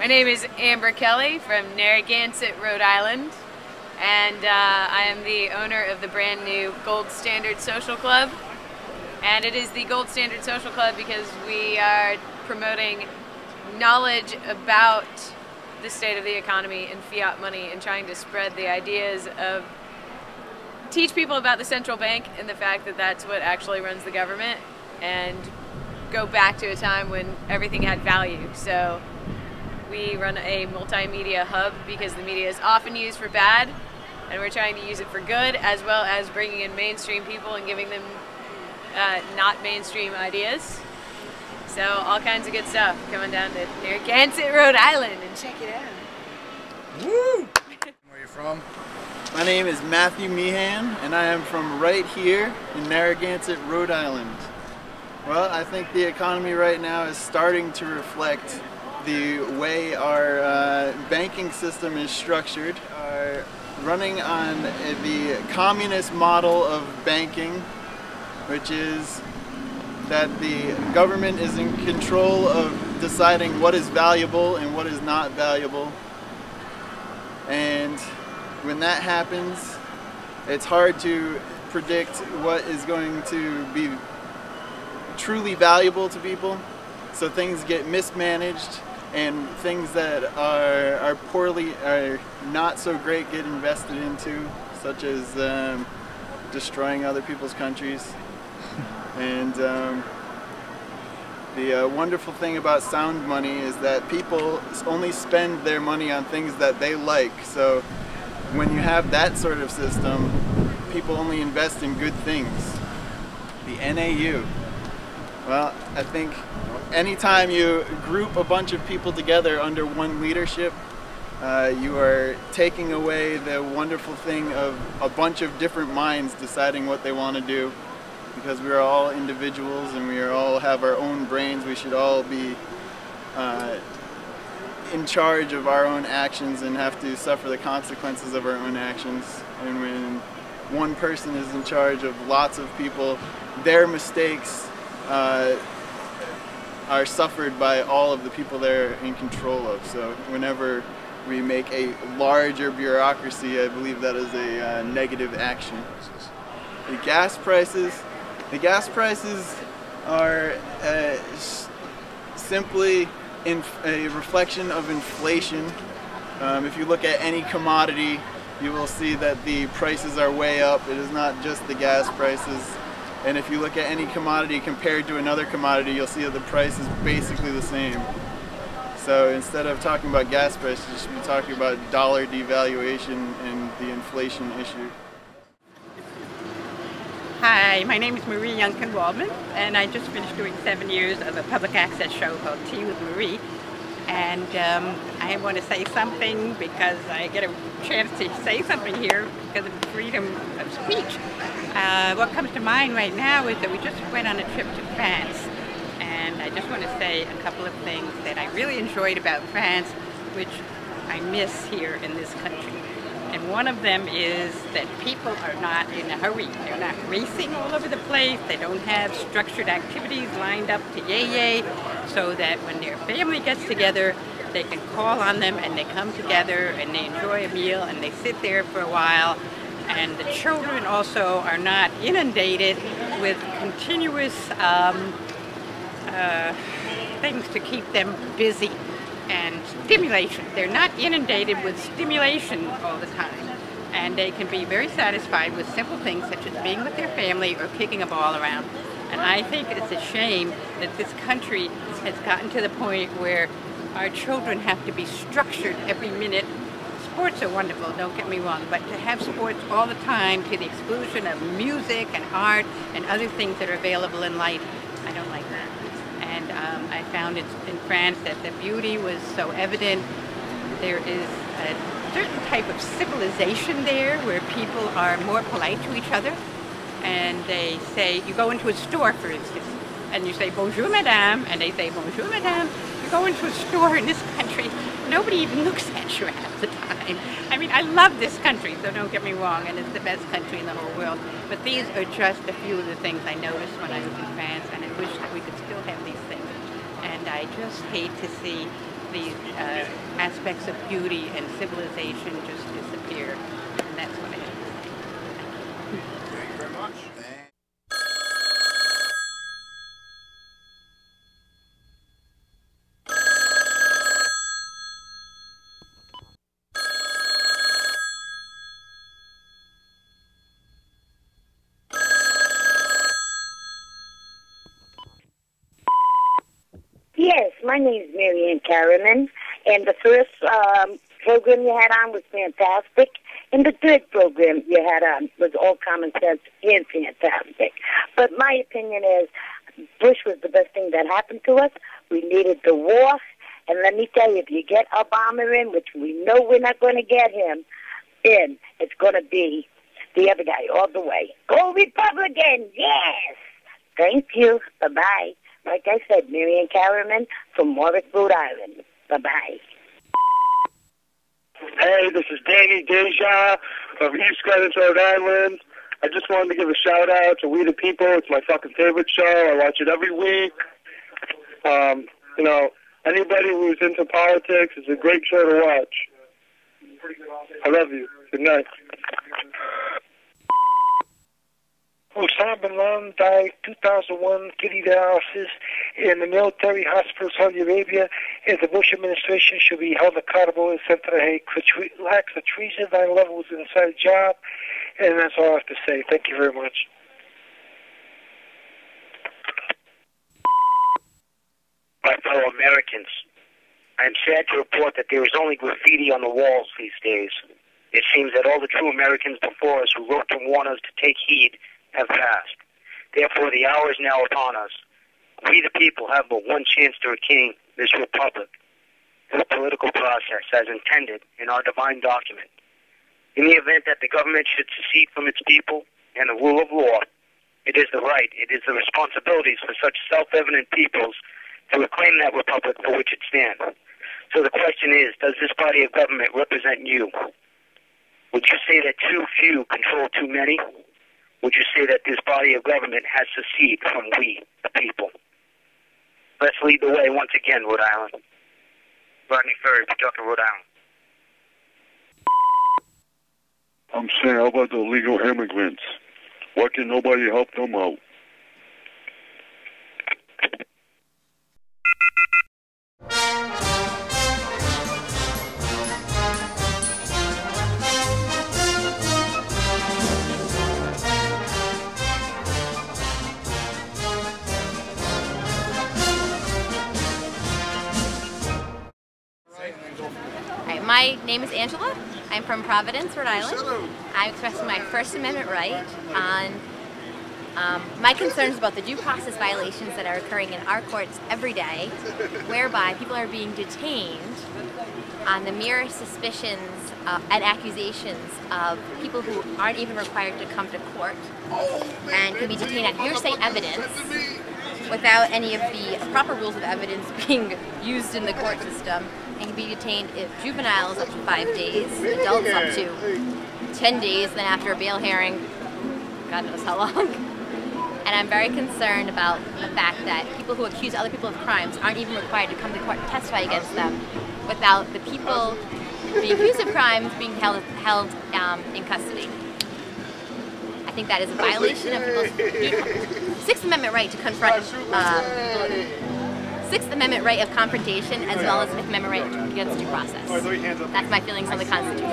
name is Amber Kelly from Narragansett, Rhode Island, and I am the owner of the brand new Gold Standard Social Club. And it is the Gold Standard Social Club because we are promoting knowledge about the state of the economy and fiat money and trying to spread the ideas of teach people about the central bank and the fact that that's what actually runs the government, and go back to a time when everything had value. So we run a multimedia hub because the media is often used for bad, and we're trying to use it for good, as well as bringing in mainstream people and giving them not mainstream ideas. So all kinds of good stuff coming down to Narragansett, Rhode Island, and check it out. Woo! Where are you from? My name is Matthew Meehan, and I am from right here in Narragansett, Rhode Island. Well, I think the economy right now is starting to reflect the way our banking system is structured. Running on the communist model of banking, which is that the government is in control of deciding what is valuable and what is not valuable. And when that happens, it's hard to predict what is going to be truly valuable to people. So things get mismanaged, and things that are not so great get invested into, such as destroying other people's countries. And the wonderful thing about sound money is that people only spend their money on things that they like. So when you have that sort of system, people only invest in good things. The NAU. Well, I think anytime you group a bunch of people together under one leadership, you are taking away the wonderful thing of a bunch of different minds deciding what they want to do. Because we are all individuals and we all have our own brains, we should all be in charge of our own actions and have to suffer the consequences of our own actions. And when one person is in charge of lots of people, their mistakes are suffered by all of the people they're in control of. So whenever we make a larger bureaucracy, I believe that is a negative action. The gas prices are simply a reflection of inflation. If you look at any commodity, you will see that the prices are way up. It is not just the gas prices. And if you look at any commodity compared to another commodity, you'll see that the price is basically the same. So instead of talking about gas prices, you should be talking about dollar devaluation and the inflation issue. Hi, my name is Marie Youngkin-Waldman, and I just finished doing 7 years of a public access show called Tea with Marie. And I want to say something because I get a chance to say something here because of freedom of speech. What comes to mind right now is that we just went on a trip to France, and I just want to say a couple of things that I really enjoyed about France, which I miss here in this country. And one of them is that people are not in a hurry. They're not racing all over the place. They don't have structured activities lined up to yay, so that when their family gets together, they can call on them and they come together and they enjoy a meal and they sit there for a while. And the children also are not inundated with continuous things to keep them busy. And stimulation. They're not inundated with stimulation all the time. And they can be very satisfied with simple things such as being with their family or kicking a ball around. And I think it's a shame that this country has gotten to the point where our children have to be structured every minute. Sports are wonderful, don't get me wrong, but to have sports all the time to the exclusion of music and art and other things that are available in life, I don't like that. And I found in France that the beauty was so evident. There is a certain type of civilization there where people are more polite to each other. And they say, you go into a store, for instance, and you say, bonjour, madame, and they say, bonjour, madame. You go into a store in this country, nobody even looks at you half the time. I mean, I love this country, so don't get me wrong, and it's the best country in the whole world. But these are just a few of the things I noticed when I was in France, and I wish that we could still have these things. And I just hate to see the aspects of beauty and civilization just disappear. And that's what I have to say. Thank you very much. Yes, my name is Marianne Carriman, and the first program you had on was fantastic, and the third program you had on was all common sense and fantastic. But my opinion is Bush was the best thing that happened to us. We needed the war, and let me tell you, if you get Obama in, which we know we're not going to get him in, it's going to be the other guy all the way. Go Republican, yes! Thank you. Bye-bye. Like I said, Marianne Carriman from Warwick, Rhode Island. Bye-bye. Hey, this is Danny Deja of U.S.Constitution, Rhode Island. I just wanted to give a shout-out to We the People. It's my fucking favorite show. I watch it every week. You know, anybody who's into politics, it's a great show to watch. I love you. Good night. Osama bin Laden died 2001 kidney dialysis in the military hospital in Saudi Arabia, and the Bush administration should be held accountable and sent to the Hague for acts of treason. 9/11 was an inside job, and that's all I have to say. Thank you very much. My fellow Americans, I am sad to report that there is only graffiti on the walls these days. It seems that all the true Americans before us who wrote to warn us to take heed have passed. Therefore, the hour is now upon us. We the people have but one chance to regain this republic, this political process as intended in our divine document. In the event that the government should secede from its people and the rule of law, it is the right, it is the responsibilities for such self-evident peoples to reclaim that republic for which it stands. So the question is, does this body of government represent you? Would you say that too few control too many? Would you say that this body of government has seceded from we, the people? Let's lead the way once again, Rhode Island. Rodney Ferry, Pawtucket, Rhode Island. I'm saying, how about the illegal immigrants? Why can nobody help them out? My name is Angela. I'm from Providence, Rhode Island. I'm expressing my First Amendment right on my concerns about the due process violations that are occurring in our courts every day, whereby people are being detained on the mere suspicions and accusations of people who aren't even required to come to court and can be detained on hearsay evidence without any of the proper rules of evidence being used in the court system, and can be detained if juveniles up to 5 days, adults up to 10 days, then after a bail hearing, God knows how long. And I'm very concerned about the fact that people who accuse other people of crimes aren't even required to come to court and testify against them without the people being accused of crimes being held in custody. I think that is a violation of people's Sixth Amendment right to confront Sixth Amendment right of confrontation, as well as Fifth Amendment right against due process. That's my feelings on the Constitution.